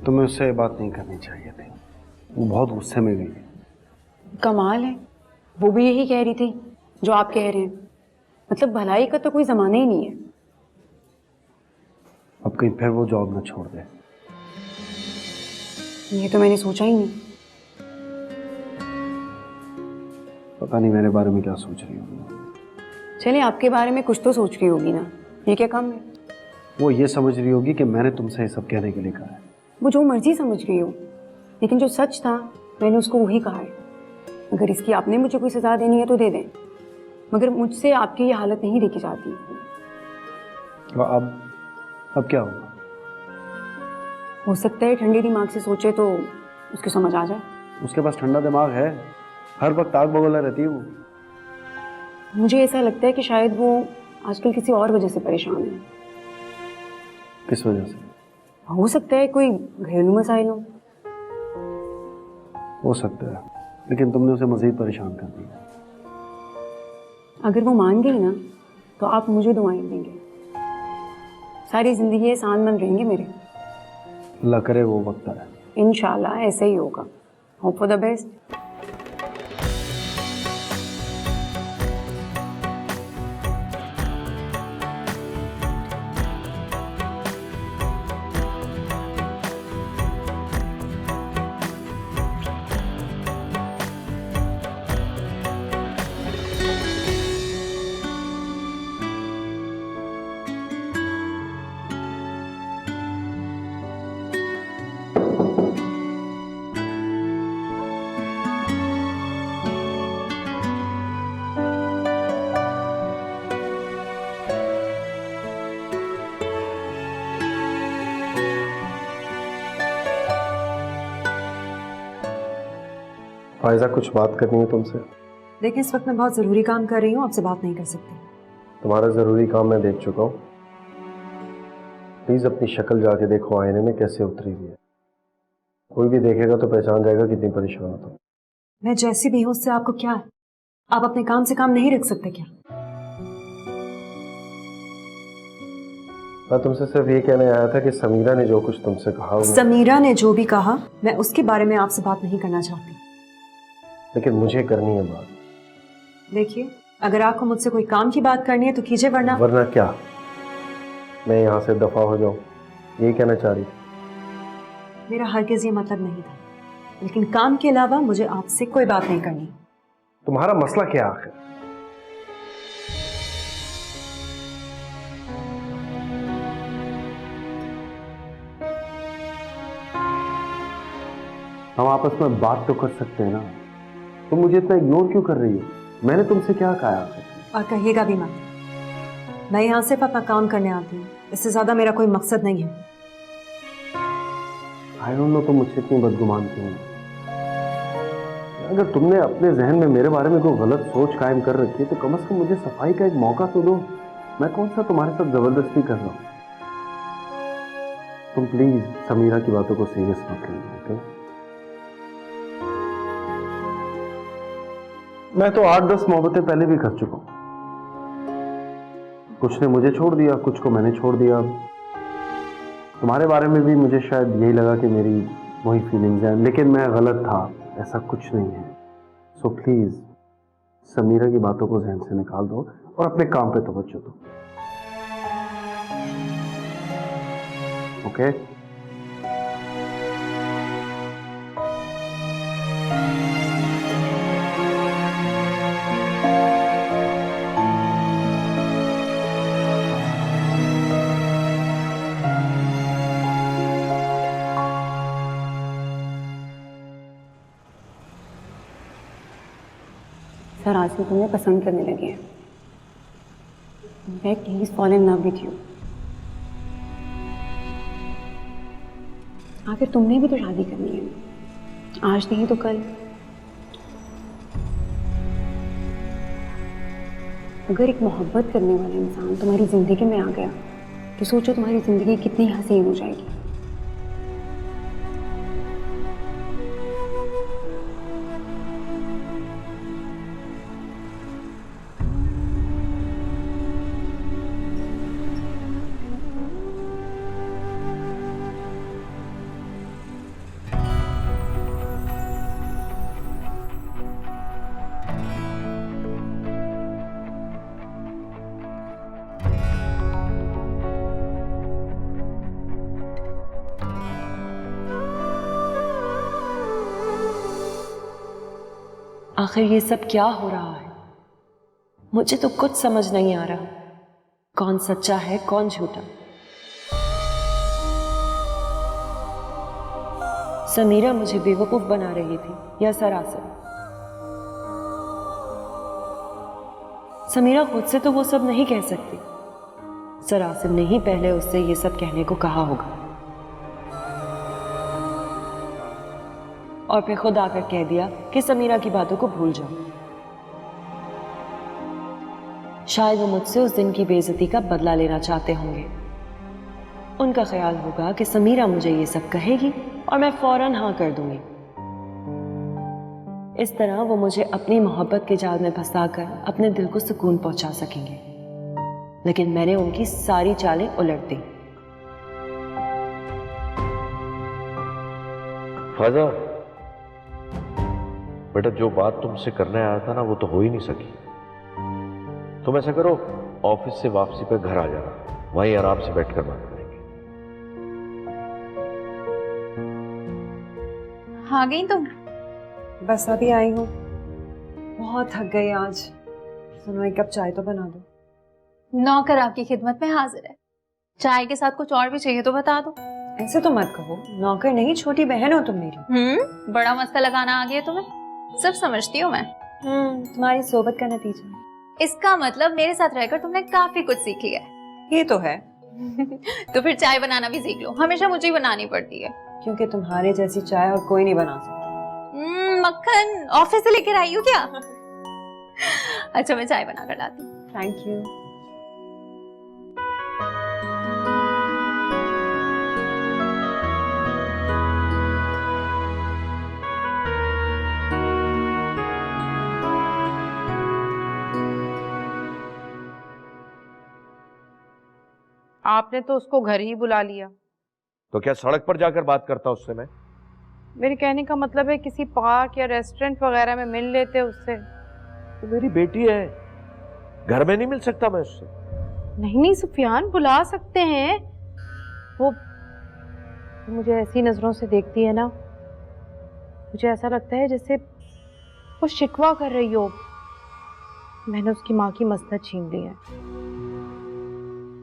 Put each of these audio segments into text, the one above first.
तुम्हें उससे ये बात नहीं करनी चाहिए थी। वो बहुत गुस्से में गई। कमाल है, वो भी यही कह रही थी जो आप कह रहे हैं। मतलब भलाई का तो कोई जमाना ही नहीं है। अब कहीं फिर वो जॉब ना छोड़ दे। ये तो मैंने सोचा ही नहीं। पता नहीं मेरे बारे में क्या सोच रही होगी। चलिए, आपके बारे में कुछ तो सोच रही होगी ना, ये क्या कम है। वो ये समझ रही होगी कि मैंने तुमसे ये सब कहने के लिए कहा है। वो जो मर्जी समझ गई हो, लेकिन जो सच था मैंने उसको वही कहा है। अगर इसकी आपने मुझे कोई सजा देनी है तो दे दें, मगर मुझसे आपकी ये हालत नहीं देखी जाती। अब क्या होगा? हो सकता है ठंडे दिमाग से सोचे तो उसको समझ आ जाए। उसके पास ठंडा दिमाग है, हर वक्त आग बगोला रहती है वो। मुझे ऐसा लगता है कि शायद वो आजकल किसी और वजह से परेशान है। किस वजह से? हो सकता है कोई घरेलू मसाइल हो सकता है, लेकिन तुमने उसे मजीद परेशान कर दिया। अगर वो मान गई ना तो आप मुझे दुआएं देंगे। सारी जिंदगी एहसानमंद रहेंगे मेरे। अल्लाह करे वो वक्त आए। इंशाल्लाह ऐसे ही होगा। Hope for the best. Faiza, कुछ बात करनी है तुमसे। देखिए, इस वक्त मैं बहुत ज़रूरी काम कर रही हूँ, आपसे बात नहीं कर सकती। तुम्हारा ज़रूरी काम मैं देख चुका हूँ। प्लीज़ अपनी शक्ल जाके देखो आईने में कैसे उतरी हुई है। कोई भी देखेगा तो पहचान जाएगा कितनी परेशान हो तुम। मैं जैसी भी हूँ उससे आपको क्या है? आप अपने काम से काम नहीं रख सकते क्या? मैं तुमसे सिर्फ ये कहने आया था कि समीरा ने जो कुछ तुमसे कहा समीरा ने जो भी कहा, मैं उसके बारे में आपसे बात नहीं करना चाहती। लेकिन मुझे करनी है बात। देखिए, अगर आपको मुझसे कोई काम की बात करनी है तो कीजिए, वरना क्या? मैं यहाँ से दफा हो जाऊँ, यही कहना चाह रही? मेरा हरगिज़ ये मतलब नहीं था, लेकिन काम के अलावा मुझे आपसे कोई बात नहीं करनी। तुम्हारा मसला क्या आखिर? हम आपस में बात तो कर सकते हैं ना। तुम मुझे इतना इग्नोर क्यों कर रही हो? मैंने तुमसे क्या कहा आखिर? और कहिएगा भी मत। मैं यहाँ सिर्फ अपना काम करने आती हूँ, इससे ज्यादा मेरा कोई मकसद नहीं है। आई डोंट नो तुम मुझसे इतनी बदगुमान क्यों हो। अगर तुमने अपने जहन में मेरे बारे में कोई गलत सोच कायम कर रखी है तो कम से कम मुझे सफाई का एक मौका तो दो। मैं कौन सा तुम्हारे साथ जबरदस्ती कर रहा हूँ। तुम प्लीज समीरा की बातों को सीरियस मत लीजिए, ओके? मैं तो 8-10 मोहब्बतें पहले भी कर चुका हूं। कुछ ने मुझे छोड़ दिया, कुछ को मैंने छोड़ दिया। तुम्हारे बारे में भी मुझे शायद यही लगा कि मेरी वही फीलिंग्स हैं, लेकिन मैं गलत था, ऐसा कुछ नहीं है। सो प्लीज समीरा की बातों को जहन से निकाल दो और अपने काम पे तवज्जो दो, ओके? सर, आज से तुम्हें पसंद करने लगे हैं। मैं please fall in love with you. आखिर तुमने भी तो शादी करनी है, आज नहीं तो कल। अगर एक मोहब्बत करने वाला इंसान तुम्हारी जिंदगी में आ गया तो सोचो तुम्हारी जिंदगी कितनी हसीन हो जाएगी। आखिर ये सब क्या हो रहा है? मुझे तो कुछ समझ नहीं आ रहा, कौन सच्चा है कौन झूठा। समीरा मुझे बेवकूफ बना रही थी या सरासर? समीरा खुद से तो वो सब नहीं कह सकती, सरासर ने ही पहले उससे ये सब कहने को कहा होगा और फिर खुद आकर कह दिया कि समीरा की बातों को भूल जाओ। शायद वो मुझसे उस दिन की बेइज्जती का बदला लेना चाहते होंगे। उनका ख्याल होगा कि समीरा मुझे ये सब कहेगी और मैं फौरन हाँ कर दूंगी। इस तरह वो मुझे अपनी मोहब्बत के जाल में फंसाकर अपने दिल को सुकून पहुंचा सकेंगे। लेकिन मैंने उनकी सारी चालें उलट दी। फाजा, बेटा जो बात तुमसे करने आया था ना वो तो हो ही नहीं सकी। तुम ऐसा करो, ऑफिस से वापसी पे घर आ जाना, वहीं आराम से बैठकर बात करेंगे। आ गई तुम? बस अभी आई हूँ, बहुत थक गई आज। सुनो एक कप चाय तो बना दो। नौकर आपकी खिदमत में हाजिर है। चाय के साथ कुछ और भी चाहिए तो बता दो। ऐसे तो मत कहो, नौकर नहीं छोटी बहन हो तुम मेरी। बड़ा मस्का लगाना आ गया तुम्हें, सब समझती हूँ मैं। तुम्हारी सोबत का नतीजा है। इसका मतलब मेरे साथ रहकर तुमने काफी कुछ सीख लिया है। ये तो है। तो फिर चाय बनाना भी सीख लो, हमेशा मुझे ही बनानी पड़ती है। क्योंकि तुम्हारे जैसी चाय और कोई नहीं बना सकता। मक्खन ऑफिस से लेकर आई हूँ क्या? अच्छा मैं चाय बना कर लाती हूँ। Thank you. आपने तो उसको घर ही बुला लिया। तो क्या सड़क पर जाकर बात करता उससे मैं? मेरे कहने का मतलब है किसी पार्क या रेस्टोरेंट वगैरह में मिल लेते उससे। तो मेरी बेटी है, घर में नहीं मिल सकता मैं उससे? नहीं सुफियान, बुला सकते हैं। वो मुझे ऐसी नजरों से देखती है ना, मुझे ऐसा लगता है जैसे वो शिकवा कर रही हो। मैंने उसकी माँ की मसनद छीन ली है।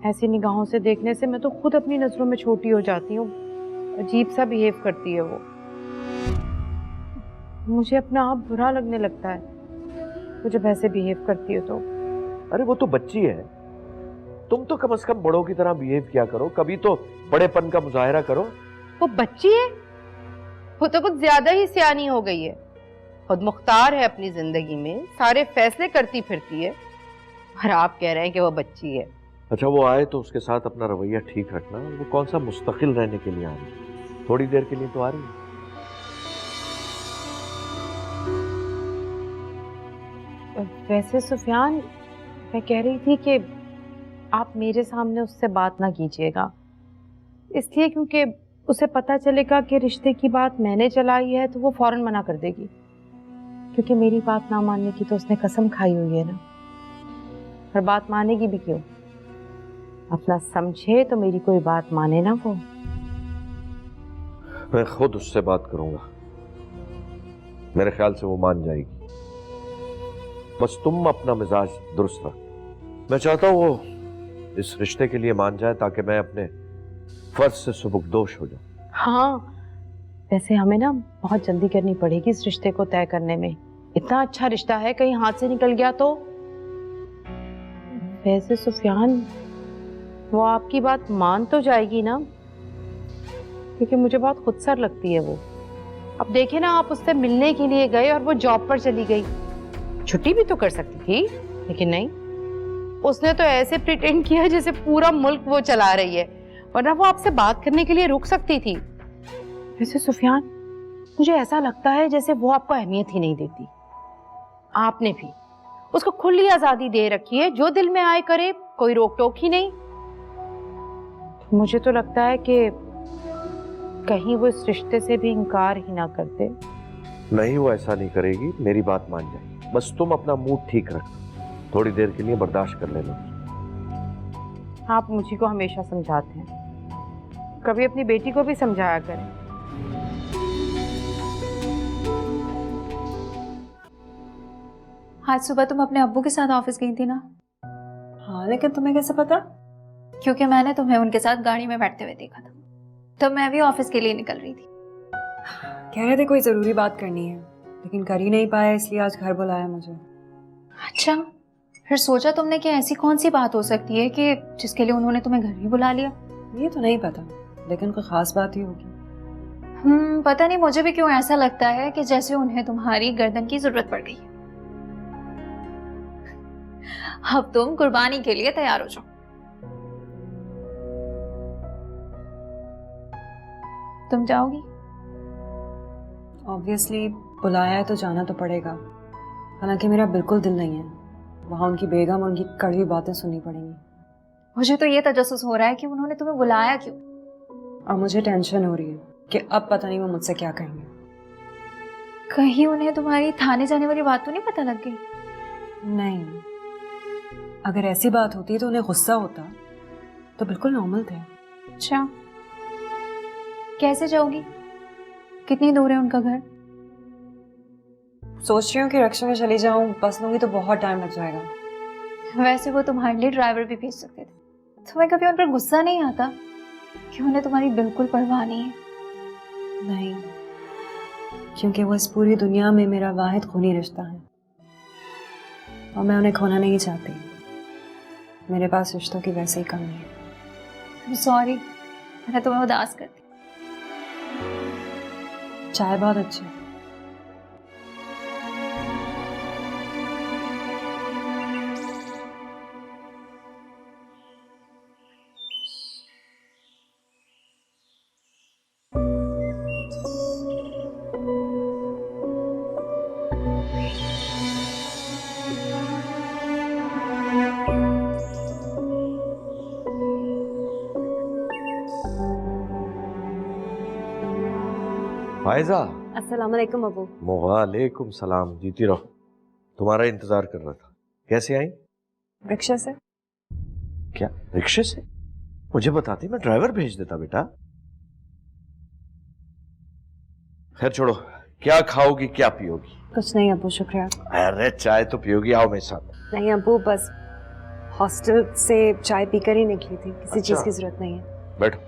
ऐसी निगाहों से देखने से मैं तो खुद अपनी नजरों में छोटी हो जाती हूँ। अजीब सा बिहेव करती है वो। मुझे अपना आप बुरा लगने लगता है वो जब ऐसे बिहेव करती है तो। अरे वो तो बच्ची है, तुम तो कम से कम बड़ों की तरह बिहेव किया करो, कभी तो बड़ेपन का मुजाहरा करो। वो बच्ची है, वो तो कुछ ज्यादा ही सियानी हो गई है। खुद मुख्तार है अपनी जिंदगी में, सारे फैसले करती फिरती है, और आप कह रहे हैं कि वो बच्ची है। अच्छा वो आए तो उसके साथ अपना रवैया ठीक रखना। वो कौन सा मुस्तकिल रहने के लिए आ रही है, थोड़ी देर के लिए तो आ रही है। वैसे सुफियान, मैं कह रही थी कि आप मेरे सामने उससे बात ना कीजिएगा, इसलिए क्योंकि उसे पता चलेगा कि रिश्ते की बात मैंने चलाई है तो वो फौरन मना कर देगी। क्योंकि मेरी बात ना मानने की तो उसने कसम खाई हुई है ना, और बात मानेगी भी क्यों? अपना समझे तो मेरी कोई बात माने ना वो। मैं खुद उससे बात करूंगा, मेरे ख्याल से वो मान जाएगी। बस तुम अपना मिजाज दुरुस्त रख। मैं चाहता हूं वो इस रिश्ते के लिए मान जाए ताकि मैं अपने फर्ज से सुबुकदोश हो जाऊं। हाँ, वैसे हमें ना बहुत जल्दी करनी पड़ेगी इस रिश्ते को तय करने में। इतना अच्छा रिश्ता है, कहीं हाथ से निकल गया तो। वैसे सुफियान, वो आपकी बात मान तो जाएगी ना? क्योंकि मुझे बहुत खुदसर लगती है वो। अब देखे ना, आप उससे मिलने के लिए गए और वो जॉब पर चली गई। छुट्टी भी तो कर सकती थी, लेकिन नहीं, उसने तो ऐसे प्रिटेंड किया जैसे पूरा मुल्क वो चला रही है, वरना वो आपसे बात करने के लिए रुक सकती थी। वैसे सुफियान, मुझे ऐसा लगता है जैसे वो आपको अहमियत ही नहीं देती। आपने भी उसको खुली आजादी दे रखी है, जो दिल में आए करे, कोई रोक टोक ही नहीं। मुझे तो लगता है कि कहीं वो इस रिश्ते से भी इनकार ही ना करते। नहीं, वो ऐसा नहीं करेगी, मेरी बात मान जाएगी। बस तुम अपना मूड ठीक रखना, थोड़ी देर के लिए बर्दाश्त कर लेना। आप मुझे को हमेशा समझाते हैं, कभी अपनी बेटी को भी समझाया करें। आज सुबह तुम अपने अब्बू के साथ ऑफिस गई थी ना? हाँ, लेकिन तुम्हें कैसे पता? क्योंकि मैंने तुम्हें उनके साथ गाड़ी में बैठते हुए देखा था। तो मैं भी ऑफिस के लिए निकल रही थी। कह रहे थे कोई जरूरी बात करनी है, लेकिन कर ही नहीं पाया, इसलिए आज घर बुलाया मुझे। अच्छा, फिर सोचा तुमने कि ऐसी कौन सी बात हो सकती है कि जिसके लिए उन्होंने तुम्हें घर ही बुला लिया? ये तो नहीं पता, लेकिन कोई खास बात ही होगी। पता नहीं, मुझे भी क्यों ऐसा लगता है कि जैसे उन्हें तुम्हारी गर्दन की जरूरत पड़ गई है। अब तुम कुर्बानी के लिए तैयार हो जाओ। तुम जाओगी? ऑब्वियसली बुलाया है तो जाना तो पड़ेगा, हालांकि मेरा बिल्कुल दिल नहीं है। वहाँ उनकी बेगम और उनकी कड़वी बातें सुननी पड़ेंगी। मुझे तो ये तजस्सुस हो रहा है कि उन्होंने तुम्हें बुलाया क्यों। और मुझे टेंशन हो रही है कि अब पता नहीं वो मुझसे क्या कहेंगे। कहीं उन्हें तुम्हारी थाने जाने वाली बात तो नहीं पता लग गई? नहीं, अगर ऐसी बात होती तो उन्हें गुस्सा होता तो बिल्कुल नॉर्मल थे। अच्छा, कैसे जाओगी? कितनी दूर है उनका घर? सोच रही हूँ कि रिक्शा में चली जाऊँ, बस लूंगी तो बहुत टाइम लग जाएगा। वैसे वो तुम्हारे लिए ड्राइवर भी भेज सकते थे। तुम्हें कभी उन पर गुस्सा नहीं आता कि उन्हें तुम्हारी बिल्कुल परवाह नहीं है? नहीं, क्योंकि वो इस पूरी दुनिया में मेरा वाहिद खूनी रिश्ता है और मैं उन्हें खोना नहीं चाहती। मेरे पास रिश्तों की वैसे ही कमी है। सॉरी, मैंने तुम्हें उदास कर दी। चाय बहुत अच्छी है। फायजा, अस्सलाम वालेकुम अबू। वालेकुम सलाम। जीती रहो, तुम्हारा इंतजार कर रहा था। कैसे आई? रिक्शा से। क्या रिक्शे से? मुझे बताती, मैं ड्राइवर भेज देता बेटा। खैर छोड़ो, क्या खाओगी क्या पियोगी? कुछ नहीं अबू, शुक्रिया। अरे चाय तो पियोगी, आओ मेरे साथ। नहीं अबू, बस हॉस्टल से चाय पीकर ही निकली थी, किसी अच्छा। चीज की जरूरत नहीं है। बैठो।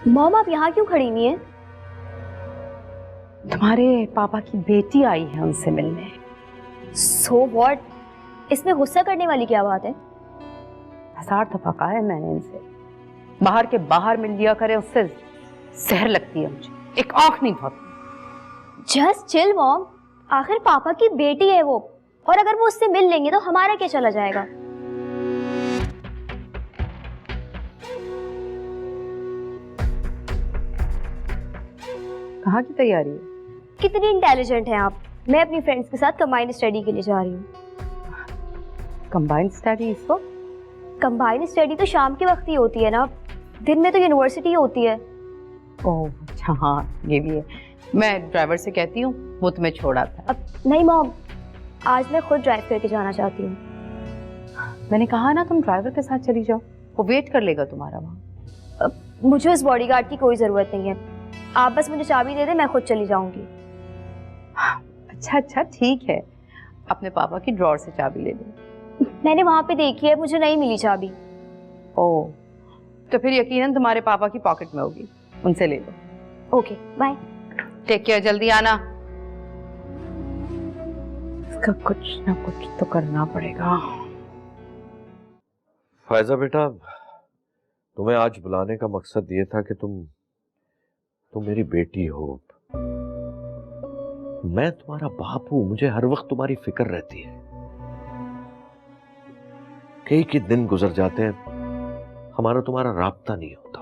मॉम, आप यहाँ क्यों खड़ी हुई हैं? तुम्हारे पापा की बेटी आई है उनसे मिलने। So what? इसमें गुस्सा करने वाली क्या बात है? 1000 दफा कहा है मैंने इनसे, बाहर के बाहर मिल लिया करे, उससे जहर लगती है मुझे, एक आंख नहीं भाती। जस्ट चिल मॉम, आखिर पापा की बेटी है वो, और अगर वो उससे मिल लेंगे तो हमारा क्या चला जाएगा? कहाँ की तैयारी है? कितनी इंटेलिजेंट हैं आप। मैं अपनी फ्रेंड्स के साथ कंबाइंड स्टडी के लिए जा रही हूँ। कंबाइंड स्टडी इसको? कंबाइंड स्टडी तो शाम के वक्त ही होती है ना, दिन में तो यूनिवर्सिटी होती है। ओह अच्छा, हाँ ये भी है। मैं ड्राइवर से कहती हूँ वो तुम्हें छोड़ आता है। अब नहीं मॉम, आज मैं खुद ड्राइव करके जाना चाहती हूँ। मैंने कहा ना तुम ड्राइवर के साथ चली जाओ, वो वेट कर लेगा तुम्हारा वहाँ। मुझे इस बॉडीगार्ड की कोई ज़रूरत नहीं है, आप बस मुझे चाबी दे दे, मैं खुद चली जाऊंगी। अच्छा अच्छा ठीक है, अपने पापा की ड्रॉर से चाबी ले लो। मैंने वहां पे देखी है, मुझे नहीं मिली चाबी। ओह, तो फिर यकीनन तुम्हारे पापा की पॉकेट में होगी, उनसे ले लो। Okay bye. टेक केयर, जल्दी आना। इसका कुछ ना कुछ तो करना पड़ेगा। फायजा बेटा, तुम्हें आज बुलाने का मकसद ये था कि तुम मेरी बेटी हो। मैं तुम्हारा बाप हूं, मुझे हर वक्त तुम्हारी फिक्र रहती है। कई दिन गुजर जाते हैं, हमारा तुम्हारा राब्ता नहीं होता,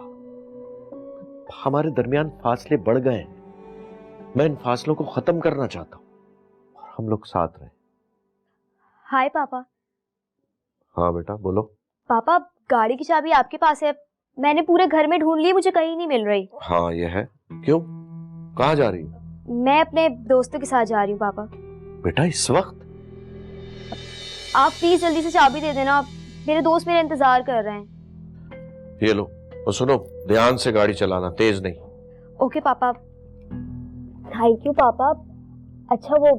हमारे दरमियान फासले बढ़ गए हैं। मैं इन फासलों को खत्म करना चाहता हूं और हम लोग साथ रहे। हाय पापा। हाँ बेटा बोलो। पापा गाड़ी की चाबी आपके पास है, मैंने पूरे घर में ढूंढ ली, मुझे कहीं नहीं मिल रही। हाँ ये है। क्यों, कहाँ जा रही हो? मैं अपने दोस्तों के साथ जा रही हूँ पापा। बेटा इस वक्त? आप प्लीज जल्दी से चाबी दे देना, मेरे दोस्त मेरा इंतजार कर रहे हैं। ये लो, और सुनो ध्यान से गाड़ी चलाना, तेज नहीं। ओके पापा। थैंक यू पापा। अच्छा वो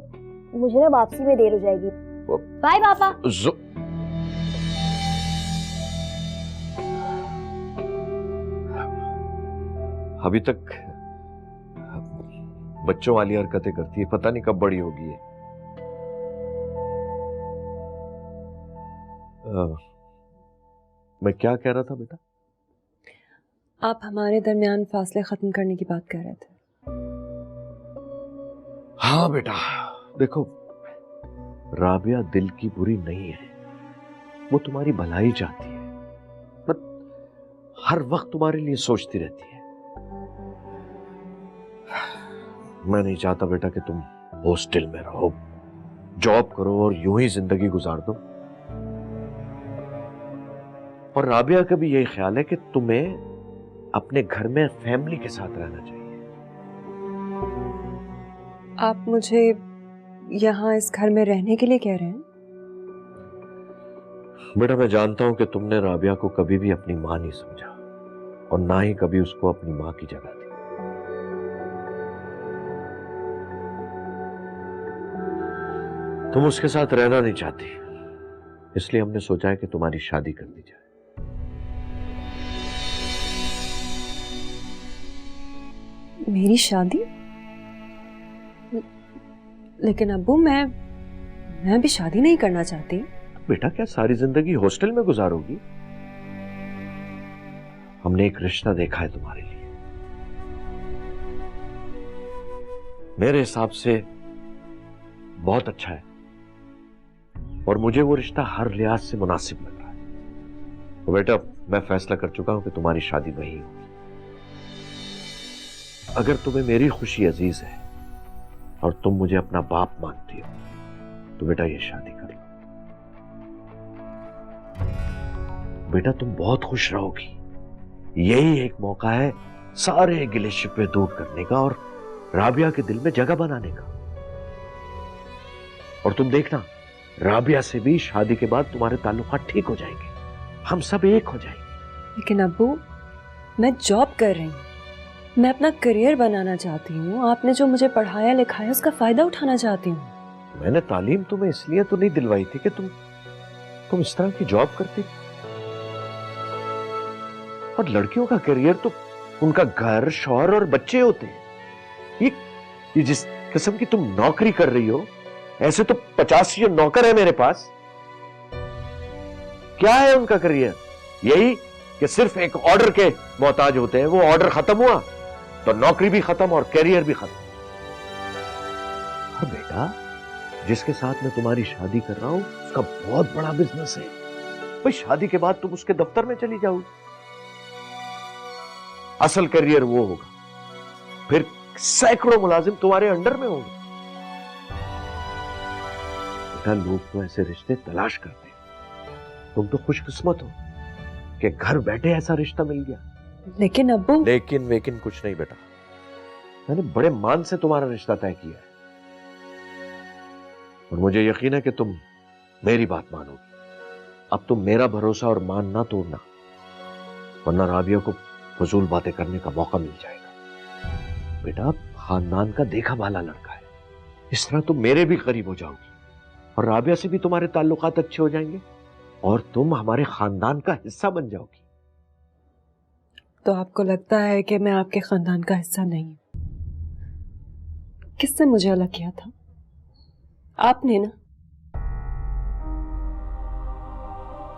मुझे ना वापसी में देर हो जाएगी। बाय पापा। अभी तक बच्चों वाली हरकतें करती है, पता नहीं कब बड़ी होगी ये। मैं क्या कह रहा था बेटा? आप हमारे दरमियान फासले खत्म करने की बात कर रहे थे। हाँ बेटा देखो, राबिया दिल की बुरी नहीं है, वो तुम्हारी भलाई चाहती है, बट हर वक्त तुम्हारे लिए सोचती रहती है। मैं नहीं चाहता बेटा कि तुम हॉस्टल में रहो, जॉब करो और यूं ही जिंदगी गुजार दो। और राबिया का भी यही ख्याल है कि तुम्हें अपने घर में फैमिली के साथ रहना चाहिए। आप मुझे यहाँ इस घर में रहने के लिए कह रहे हैं? बेटा मैं जानता हूं कि तुमने राबिया को कभी भी अपनी मां नहीं समझा और ना ही कभी उसको अपनी मां की जगह दी। तुम उसके साथ रहना नहीं चाहती, इसलिए हमने सोचा है कि तुम्हारी शादी कर दी जाए। मेरी शादी? लेकिन अब्बू मैं भी शादी नहीं करना चाहती। बेटा क्या सारी जिंदगी हॉस्टल में गुजारोगी? हमने एक रिश्ता देखा है तुम्हारे लिए, मेरे हिसाब से बहुत अच्छा है और मुझे वो रिश्ता हर लिहाज से मुनासिब लग रहा है। तो बेटा मैं फैसला कर चुका हूं कि तुम्हारी शादी वही होगी। अगर तुम्हें मेरी खुशी अजीज है और तुम मुझे अपना बाप मानती हो तो बेटा ये शादी कर लो। बेटा तुम बहुत खुश रहोगी, यही एक मौका है सारे गिले शिकवे दूर करने का और राबिया के दिल में जगह बनाने का। और तुम देखना राबिया से भी शादी के बाद तुम्हारे ताल्लुकात ठीक हो जाएंगे, हम सब एक हो जाएंगे। लेकिन अब्बू मैं जॉब कर रही हूँ, मैं अपना करियर बनाना चाहती हूँ। आपने जो मुझे पढ़ाया लिखाया उसका फायदा उठाना चाहती हूँ। मैंने तालीम तुम्हें इसलिए तो नहीं दिलवाई थी कि तुम इस तरह की जॉब करती। और लड़कियों का करियर तो उनका घर, शौहर और बच्चे होते हैं। ये जिस किस्म की तुम नौकरी कर रही हो, ऐसे तो 50 नौकर है मेरे पास। क्या है उनका करियर? यही कि सिर्फ एक ऑर्डर के मोहताज होते हैं। वो ऑर्डर खत्म हुआ तो नौकरी भी खत्म और करियर भी खत्म। हाँ बेटा, जिसके साथ मैं तुम्हारी शादी कर रहा हूं उसका बहुत बड़ा बिजनेस है भाई। शादी के बाद तुम उसके दफ्तर में चली जाओगी, असल करियर वो होगा, फिर सैकड़ों मुलाजिम तुम्हारे अंडर में होंगे। बेटा लोग तो ऐसे रिश्ते तलाश करते हैं, तुम तो खुशकिस्मत हो कि घर बैठे ऐसा रिश्ता मिल गया। लेकिन अब्बू लेकिन कुछ नहीं बेटा, मैंने बड़े मान से तुम्हारा रिश्ता तय किया है और मुझे यकीन है कि तुम मेरी बात मानोगी। अब तुम मेरा भरोसा और मान ना तोड़ना, वरना राबिया को फजूल बातें करने का मौका मिल जाएगा। बेटा खानदान का देखा भाला लड़का है, इस तरह तुम मेरे भी करीब हो जाओगी और राबिया से भी तुम्हारे ताल्लुकात अच्छे हो जाएंगे और तुम हमारे खानदान का हिस्सा बन जाओगी। तो आपको लगता है कि मैं आपके खानदान का हिस्सा नहीं हूं? किसने मुझे अलग किया था? आपने ना।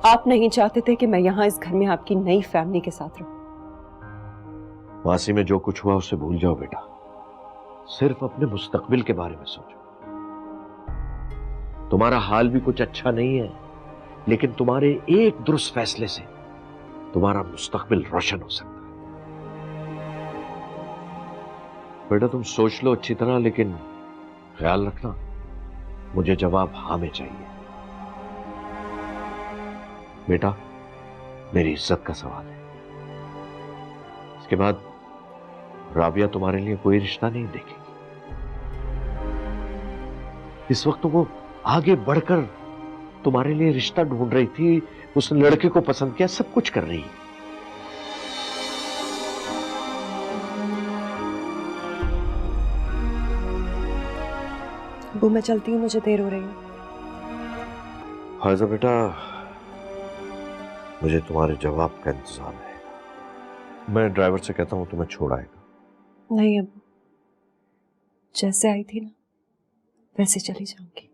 आप नहीं चाहते थे कि मैं यहां इस घर में आपकी नई फैमिली के साथ रहूं। मासी में जो कुछ हुआ उसे भूल जाओ बेटा, सिर्फ अपने मुस्तकबिल के बारे में सोचो। तुम्हारा हाल भी कुछ अच्छा नहीं है, लेकिन तुम्हारे एक दुरुस्त फैसले से तुम्हारा मुस्तकबिल रोशन हो सकता है। बेटा तुम सोच लो अच्छी तरह, लेकिन ख्याल रखना मुझे जवाब हाँ में चाहिए। बेटा मेरी इज्जत का सवाल है। इसके बाद राबिया तुम्हारे लिए कोई रिश्ता नहीं देखेगी। इस वक्त तो वो आगे बढ़कर तुम्हारे लिए रिश्ता ढूंढ रही थी, उस लड़के को पसंद किया, सब कुछ कर रही है। वो मैं चलती हूँ, मुझे देर हो रही है। फायजा बेटा, मुझे तुम्हारे जवाब का इंतजार है। मैं ड्राइवर से कहता हूँ तुम्हें छोड़ आएगा। नहीं अब्बू, जैसे आई थी ना वैसे चली जाऊंगी।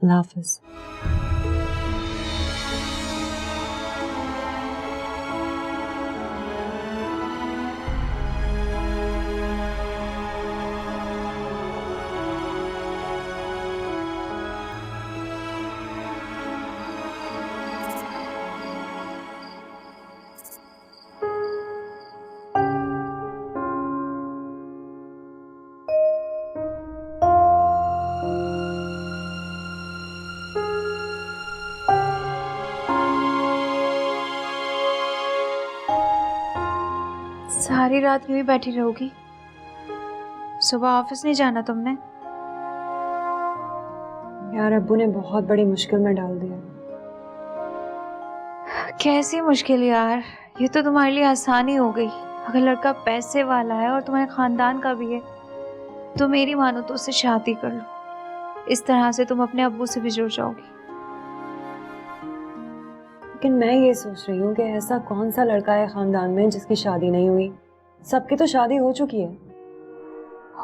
अल्लाह हाफिज। सारी रात यूं ही बैठी रहोगी? सुबह ऑफिस नहीं जाना तुमने? यार अब्बू ने बहुत बड़ी मुश्किल में डाल दिया। कैसी मुश्किल यार, ये तो तुम्हारे लिए आसानी हो गई। अगर लड़का पैसे वाला है और तुम्हारे खानदान का भी है तो मेरी मानो तो उससे शादी कर लो। इस तरह से तुम अपने अब्बू से भी जुड़ जाओगी। लेकिन मैं ये सोच रही हूँ कि ऐसा कौन सा लड़का है खानदान में जिसकी शादी नहीं हुई? सबकी तो शादी हो चुकी है।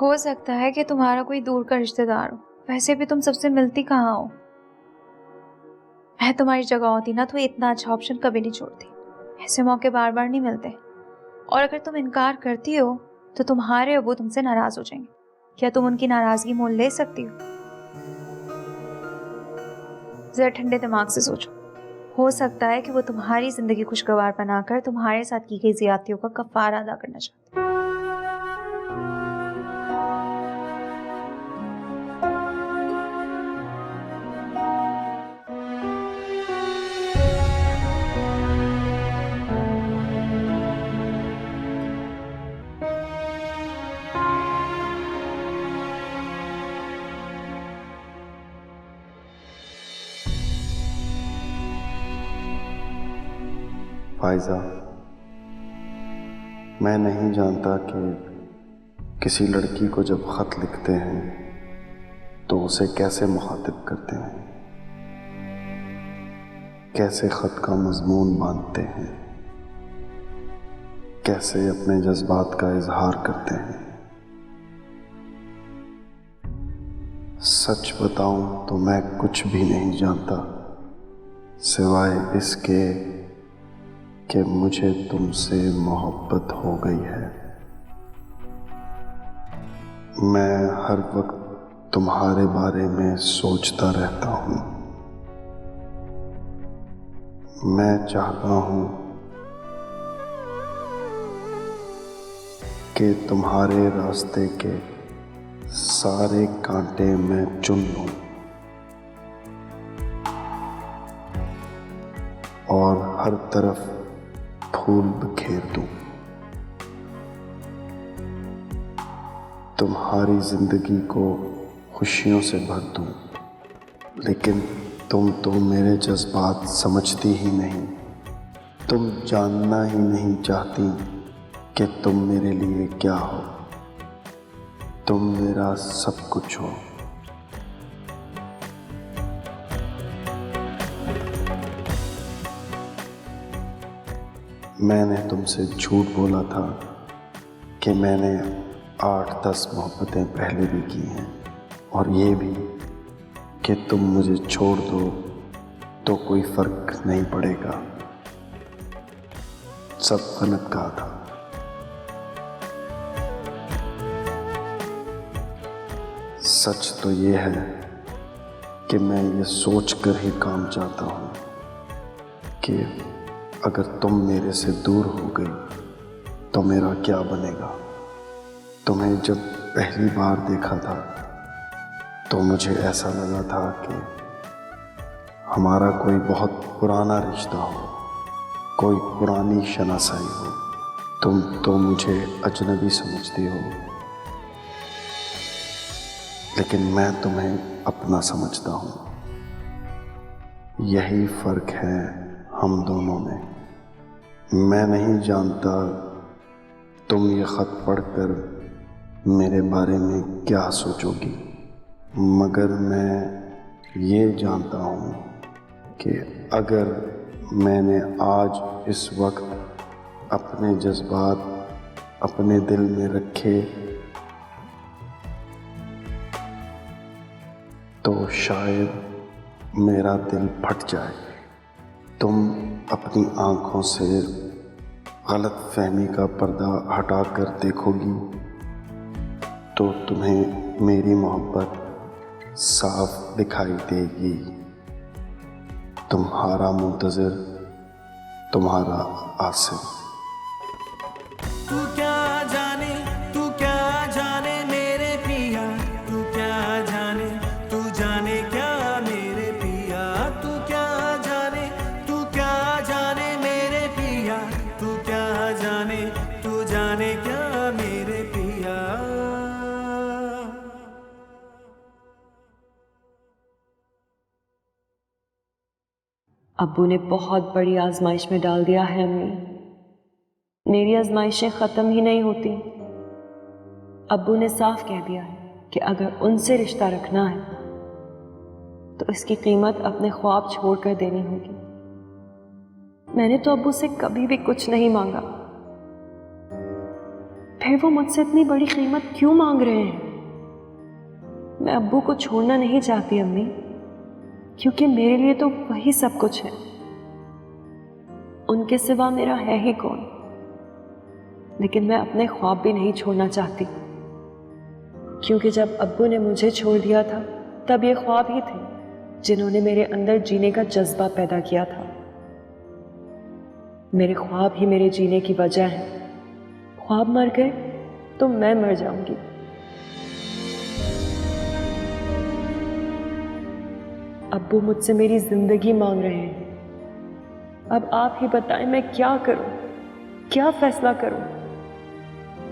हो सकता है कि तुम्हारा कोई दूर का रिश्तेदार हो, वैसे भी तुम सबसे मिलती कहाँ हो। मैं तुम्हारी जगह होती ना तो इतना अच्छा ऑप्शन कभी नहीं छोड़ती। ऐसे मौके बार बार नहीं मिलते। और अगर तुम इनकार करती हो तो तुम्हारे अब्बू तुमसे नाराज हो जाएंगे। क्या तुम उनकी नाराजगी मोल ले सकती हो? जरा ठंडे दिमाग से सोचो। हो सकता है कि वो तुम्हारी जिंदगी खुशगवार बनाकर तुम्हारे साथ की गई ज्यादतियों का कफारा अदा करना चाहते हैं। फायजा, मैं नहीं जानता कि किसी लड़की को जब ख़त लिखते हैं तो उसे कैसे मुखातिब करते हैं, कैसे ख़त का मज़मून बांधते हैं, कैसे अपने जज्बात का इजहार करते हैं। सच बताऊं तो मैं कुछ भी नहीं जानता सिवाय इसके कि मुझे तुमसे मोहब्बत हो गई है। मैं हर वक्त तुम्हारे बारे में सोचता रहता हूँ। मैं चाहता हूँ कि तुम्हारे रास्ते के सारे कांटे मैं चुन लूँ और हर तरफ फूल बिखेर दूं। तुम्हारी जिंदगी को खुशियों से भर दूं, लेकिन तुम तो मेरे जज्बात समझती ही नहीं। तुम जानना ही नहीं चाहती कि तुम मेरे लिए क्या हो। तुम मेरा सब कुछ हो। मैंने तुमसे झूठ बोला था कि मैंने 8-10 मोहब्बतें पहले भी की हैं, और ये भी कि तुम मुझे छोड़ दो तो कोई फर्क नहीं पड़ेगा। सब गलत कहा था। सच तो ये है कि मैं ये सोच कर ही काम चाहता हूँ कि अगर तुम मेरे से दूर हो गई तो मेरा क्या बनेगा। तुम्हें जब पहली बार देखा था तो मुझे ऐसा लगा था कि हमारा कोई बहुत पुराना रिश्ता हो, कोई पुरानी शनासाई हो। तुम तो मुझे अजनबी समझती हो, लेकिन मैं तुम्हें अपना समझता हूँ। यही फर्क है हम दोनों में। मैं नहीं जानता तुम ये खत पढ़कर मेरे बारे में क्या सोचोगी, मगर मैं ये जानता हूँ कि अगर मैंने आज इस वक्त अपने जज्बात अपने दिल में रखे तो शायद मेरा दिल फट जाए। तुम अपनी आंखों से गलत फहमी का पर्दा हटा कर देखोगी तो तुम्हें मेरी मोहब्बत साफ दिखाई देगी। तुम्हारा मुंतज़िर, तुम्हारा आसिफ। तू क्या जाने मेरे पिया, तू क्या जाने क्या मेरे पिया, तू क्या जाने मेरे पिया, तू जाने क्या मेरे पिया। अब्बू ने बहुत बड़ी आजमाइश में डाल दिया है अम्मी। मेरी आजमाइशें ख़त्म ही नहीं होती। अब्बू ने साफ कह दिया है कि अगर उनसे रिश्ता रखना है तो इसकी कीमत अपने ख्वाब छोड़कर देनी होगी। मैंने तो अब्बू से कभी भी कुछ नहीं मांगा, फिर वो मुझसे इतनी बड़ी कीमत क्यों मांग रहे हैं? मैं अब्बू को छोड़ना नहीं चाहती अम्मी, क्योंकि मेरे लिए तो वही सब कुछ है। उनके सिवा मेरा है ही कौन? लेकिन मैं अपने ख्वाब भी नहीं छोड़ना चाहती, क्योंकि जब अब्बू ने मुझे छोड़ दिया था तब ये ख्वाब ही थे जिन्होंने मेरे अंदर जीने का जज्बा पैदा किया था। मेरे ख्वाब ही मेरे जीने की वजह है। ख्वाब मर गए तो मैं मर जाऊंगी। अब्बू मुझसे मेरी जिंदगी मांग रहे हैं। अब आप ही बताएं मैं क्या करूं, क्या फैसला करूं?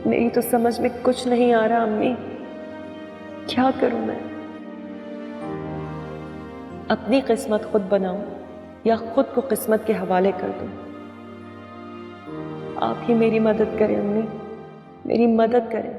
मेरी तो समझ में कुछ नहीं आ रहा अम्मी, क्या करूं मैं? अपनी किस्मत खुद बनाऊं या खुद को किस्मत के हवाले कर दूं? आप ही मेरी मदद करें अम्मी, मेरी मदद करें।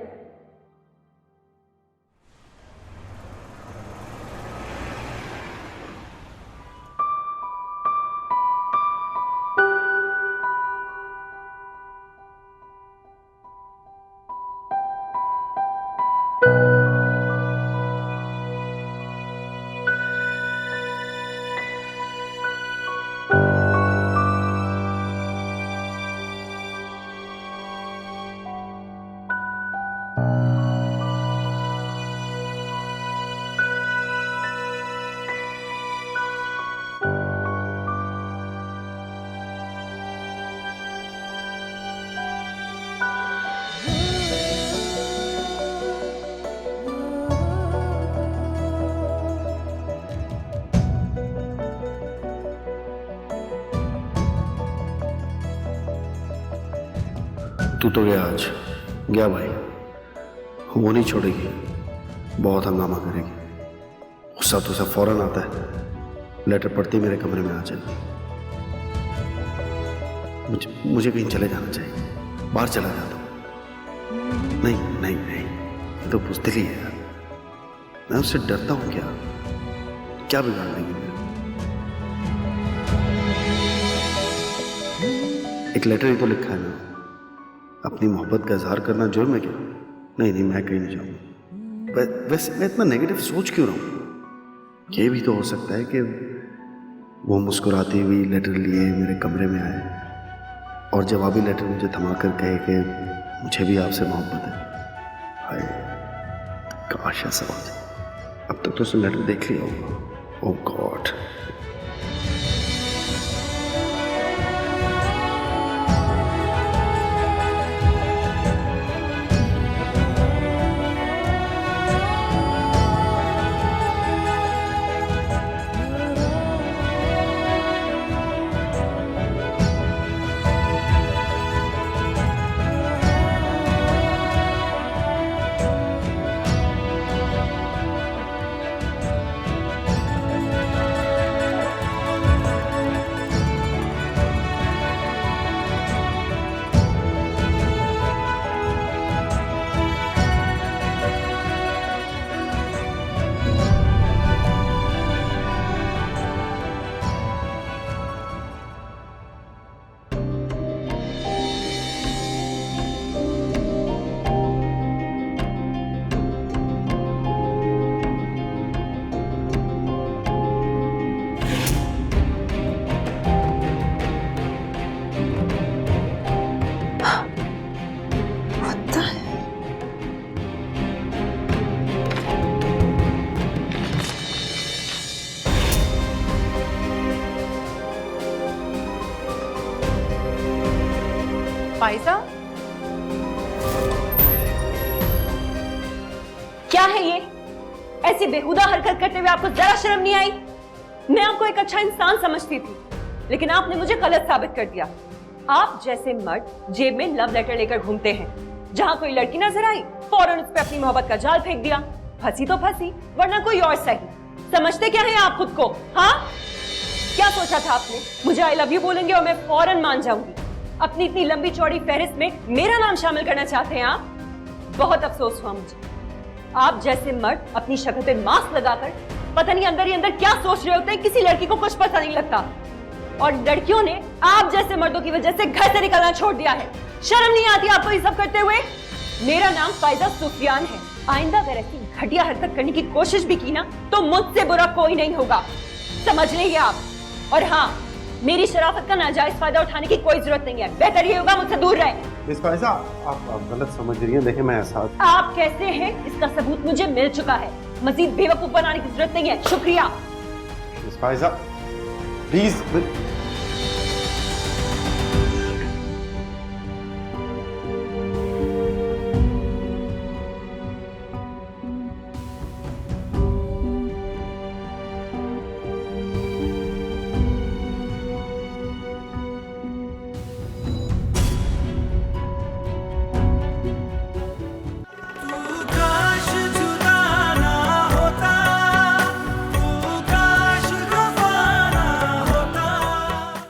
तू तो गया आज, गया भाई। वो नहीं छोड़ेगी, बहुत हंगामा करेगी। गुस्सा तो सब फौरन आता है, लेटर पढ़ती मेरे कमरे में आ जाएगी। मुझे कहीं चले जाना चाहिए, बाहर चला जाता हूँ। नहीं नहीं नहीं, ये तो बुज़दिली है यार। मैं उससे डरता हूँ क्या बिगाड़ देगी मेरे? एक लेटर ही तो लिखा है ना, अपनी मोहब्बत का इजहार करना जुर्म है क्या? नहीं, मैं कहीं नहीं जाऊँगा। वैसे मैं इतना नेगेटिव सोच क्यों रहा हूँ? ये भी तो हो सकता है कि वो मुस्कुराती हुई लेटर लिए मेरे कमरे में आए और जवाबी लेटर मुझे थमा कर कहे कि मुझे भी आपसे मोहब्बत है। हाय काश ऐसा हो जाए। अब तक तो उसने लेटर देख लिया होगा। ओह गॉड। फाइजा, क्या है ये? ऐसी बेहुदा हरकत करते हुए आपको जरा शर्म नहीं आई? मैं आपको एक अच्छा इंसान समझती थी, लेकिन आपने मुझे गलत साबित कर दिया। आप जैसे मर्द जेब में लव लेटर लेकर घूमते हैं, जहां कोई लड़की नजर आई फौरन उस पर अपनी मोहब्बत का जाल फेंक दिया। फंसी तो फंसी, वरना कोई और सही। समझते क्या है आप खुद को? हाँ, क्या सोचा था आपने? मुझे आई लव यू बोलेंगे और मैं फौरन मान जाऊंगी? अपनी इतनी लंबी चौड़ी फहरिस्त में मेरा नाम शामिल करना चाहते हैं आप? बहुत अफसोस हुआ मुझे। आप जैसे मर्द अपनी शक्ल पे मास्क लगाकर पता नहीं अंदर ही अंदर क्या सोच रहे होते हैं, किसी लड़की को कुछ पता नहीं लगता। और लड़कियों ने आप जैसे मर्दों की वजह से घर से निकलना छोड़ दिया है। शर्म नहीं आती आपको ये सब करते हुए? मेरा नाम फाइजा सुफियान है। आइंदा अगर ऐसी घटिया हरकत करने की कोशिश भी की ना, तो मुझसे बुरा कोई नहीं होगा, समझ लीजिए आप। और हाँ, मेरी शराफत का नाजायज फायदा उठाने की कोई जरूरत नहीं है। बेहतर ये होगा मुझसे दूर रहे। मिस फाइजा, आप गलत समझ रही हैं। देखिए, मैं ऐसा आप कैसे हैं इसका सबूत मुझे मिल चुका है। मजीद बेवकूफ बनाने की जरूरत नहीं है। शुक्रिया। Miss Pfizer, please.